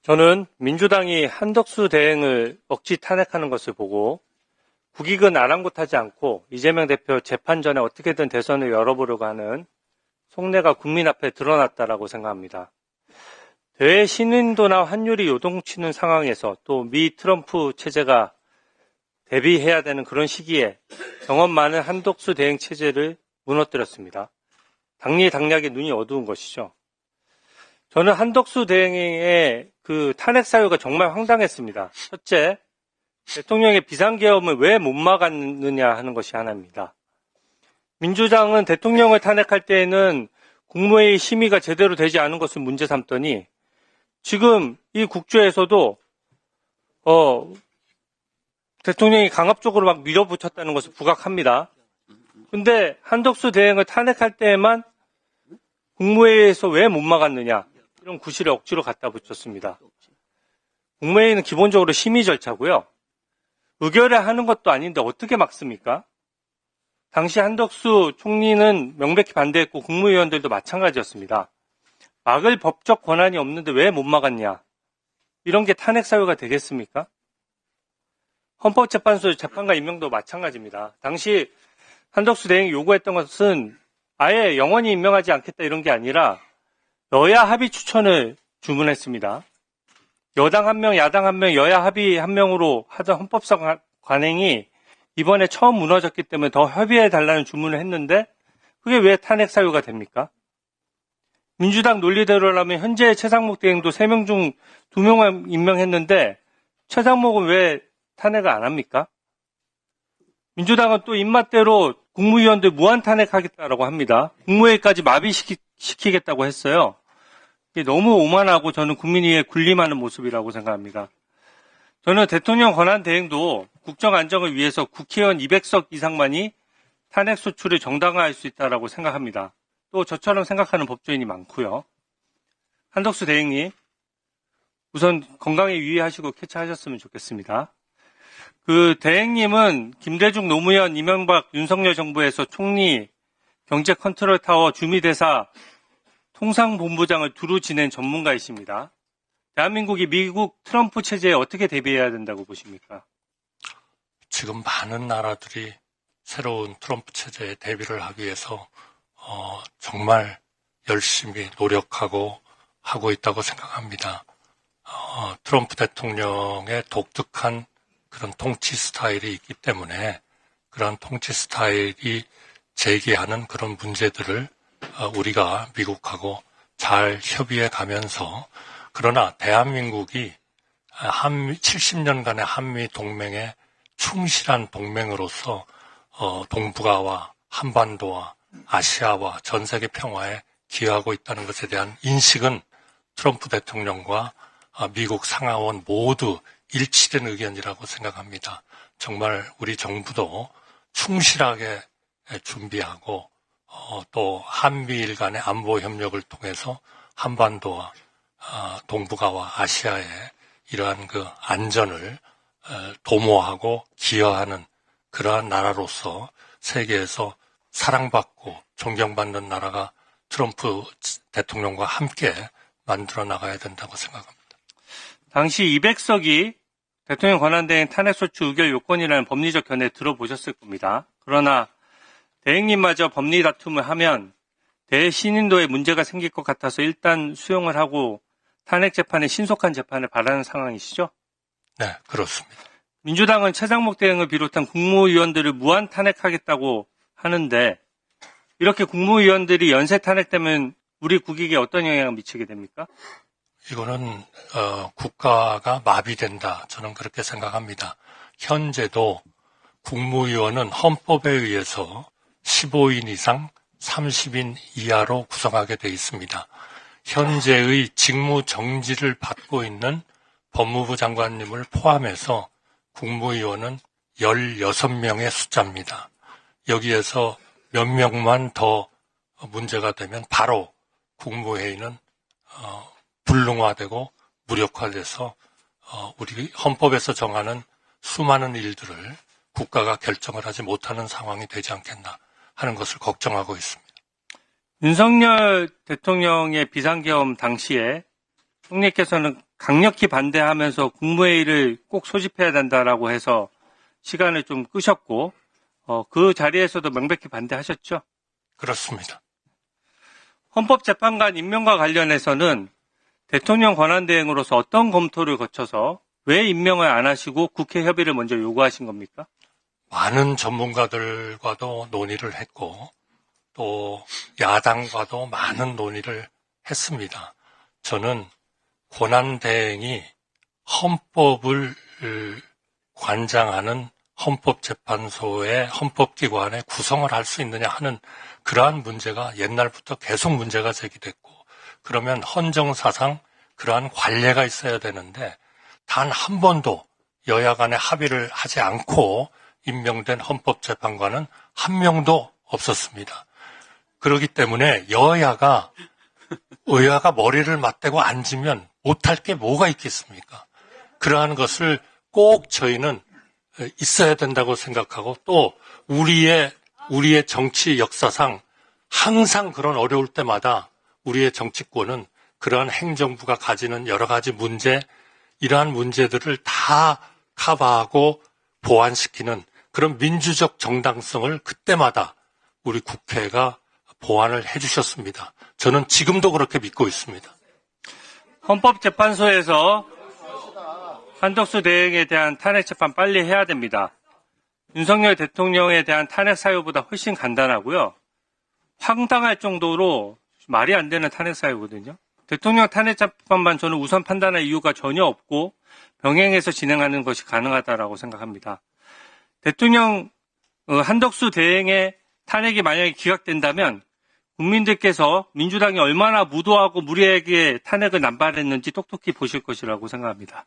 저는 민주당이 한덕수 대행을 억지 탄핵하는 것을 보고 국익은 아랑곳하지 않고 이재명 대표 재판 전에 어떻게든 대선을 열어보려고 하는 속내가 국민 앞에 드러났다라고 생각합니다. 대외 신인도나 환율이 요동치는 상황에서 또 미 트럼프 체제가 대비해야 되는 그런 시기에 경험 많은 한덕수 대행 체제를 무너뜨렸습니다. 당리당략에 눈이 어두운 것이죠. 저는 한덕수 대행의 그 탄핵 사유가 정말 황당했습니다. 첫째, 대통령의 비상계엄을 왜 못 막았느냐 하는 것이 하나입니다. 민주당은 대통령을 탄핵할 때에는 국무회의 심의가 제대로 되지 않은 것을 문제 삼더니 지금 이 국조에서도 대통령이 강압적으로 막 밀어붙였다는 것을 부각합니다. 근데 한덕수 대행을 탄핵할 때에만 국무회의에서 왜 못 막았느냐, 이런 구실을 억지로 갖다 붙였습니다. 국무회의는 기본적으로 심의 절차고요. 의결을 하는 것도 아닌데 어떻게 막습니까? 당시 한덕수 총리는 명백히 반대했고 국무위원들도 마찬가지였습니다. 막을 법적 권한이 없는데 왜 못 막았냐? 이런 게 탄핵 사유가 되겠습니까? 헌법재판소 재판관 임명도 마찬가지입니다. 당시 한덕수 대행이 요구했던 것은 아예 영원히 임명하지 않겠다 이런 게 아니라 여야 합의 추천을 주문했습니다. 여당 한 명, 야당 한 명, 여야 합의 한 명으로 하던 헌법상 관행이 이번에 처음 무너졌기 때문에 더 협의해달라는 주문을 했는데 그게 왜 탄핵 사유가 됩니까? 민주당 논리대로라면 현재 최상목 대행도 3명 중 2명만 임명했는데 최상목은 왜 탄핵을 안 합니까? 민주당은 또 입맛대로 국무위원들 무한 탄핵하겠다라고 합니다. 국무회의까지 마비시키겠다고 했어요. 이게 너무 오만하고 저는 국민위에 군림하는 모습이라고 생각합니다. 저는 대통령 권한 대행도 국정 안정을 위해서 국회의원 200석 이상만이 탄핵 소추를 정당화할 수 있다고 생각합니다. 또 저처럼 생각하는 법조인이 많고요. 한덕수 대행님, 우선 건강에 유의하시고 쾌차하셨으면 좋겠습니다. 그 대행님은 김대중, 노무현, 이명박, 윤석열 정부에서 총리, 경제 컨트롤 타워, 주미대사, 통상본부장을 두루 지낸 전문가이십니다. 대한민국이 미국 트럼프 체제에 어떻게 대비해야 된다고 보십니까? 지금 많은 나라들이 새로운 트럼프 체제에 대비를 하기 위해서 정말 열심히 노력하고 하고 있다고 생각합니다. 트럼프 대통령의 독특한 그런 통치 스타일이 있기 때문에 그런 통치 스타일이 제기하는 그런 문제들을 우리가 미국하고 잘 협의해 가면서, 그러나 대한민국이 70년간의 한미 동맹에 충실한 동맹으로서 동북아와 한반도와 아시아와 전 세계 평화에 기여하고 있다는 것에 대한 인식은 트럼프 대통령과 미국 상하원 모두 일치된 의견이라고 생각합니다. 정말 우리 정부도 충실하게 준비하고 또 한미일 간의 안보 협력을 통해서 한반도와 동북아와 아시아의 이러한 그 안전을 도모하고 기여하는 그러한 나라로서 세계에서 사랑받고 존경받는 나라가 트럼프 대통령과 함께 만들어 나가야 된다고 생각합니다. 당시 200석이 대통령 권한대행 탄핵소추 의결 요건이라는 법리적 견해 들어보셨을 겁니다. 그러나 대행님마저 법리 다툼을 하면 대신인도에 문제가 생길 것 같아서 일단 수용을 하고 탄핵 재판에 신속한 재판을 바라는 상황이시죠? 네, 그렇습니다. 민주당은 최상목 대행을 비롯한 국무위원들을 무한 탄핵하겠다고 하는데 이렇게 국무위원들이 연쇄 탄핵되면 우리 국익에 어떤 영향을 미치게 됩니까? 이거는 국가가 마비된다, 저는 그렇게 생각합니다. 현재도 국무위원은 헌법에 의해서 15인 이상 30인 이하로 구성하게 돼 있습니다. 현재의 직무 정지를 받고 있는 법무부 장관님을 포함해서 국무위원은 16명의 숫자입니다. 여기에서 몇 명만 더 문제가 되면 바로 국무회의는 불능화되고 무력화돼서 우리 헌법에서 정하는 수많은 일들을 국가가 결정을 하지 못하는 상황이 되지 않겠나 하는 것을 걱정하고 있습니다. 윤석열 대통령의 비상계엄 당시에 총리께서는 강력히 반대하면서 국무회의를 꼭 소집해야 된다라고 해서 시간을 좀 끄셨고 그 자리에서도 명백히 반대하셨죠. 그렇습니다. 헌법재판관 임명과 관련해서는 대통령 권한대행으로서 어떤 검토를 거쳐서 왜 임명을 안 하시고 국회 협의를 먼저 요구하신 겁니까? 많은 전문가들과도 논의를 했고 또 야당과도 많은 논의를 했습니다. 저는 권한대행이 헌법을 관장하는 헌법재판소의 헌법기관에 구성을 할 수 있느냐 하는 그러한 문제가 옛날부터 계속 문제가 제기됐고 그러면 헌정사상 그러한 관례가 있어야 되는데 단 한 번도 여야 간에 합의를 하지 않고 임명된 헌법재판관은 한 명도 없었습니다. 그렇기 때문에 여야가 머리를 맞대고 앉으면 못할 게 뭐가 있겠습니까? 그러한 것을 꼭 저희는 있어야 된다고 생각하고 또 우리의 정치 역사상 항상 그런 어려울 때마다 우리의 정치권은 그러한 행정부가 가지는 여러 가지 문제, 이러한 문제들을 다 커버하고 보완시키는 그런 민주적 정당성을 그때마다 우리 국회가 보완을 해주셨습니다. 저는 지금도 그렇게 믿고 있습니다. 헌법재판소에서 한덕수 대행에 대한 탄핵재판 빨리 해야 됩니다. 윤석열 대통령에 대한 탄핵 사유보다 훨씬 간단하고요. 황당할 정도로 말이 안 되는 탄핵 사유거든요. 대통령 탄핵재판만 저는 우선 판단할 이유가 전혀 없고 병행해서 진행하는 것이 가능하다라고 생각합니다. 대통령 한덕수 대행의 탄핵이 만약에 기각된다면 국민들께서 민주당이 얼마나 무도하고 무리하게 탄핵을 남발했는지 똑똑히 보실 것이라고 생각합니다.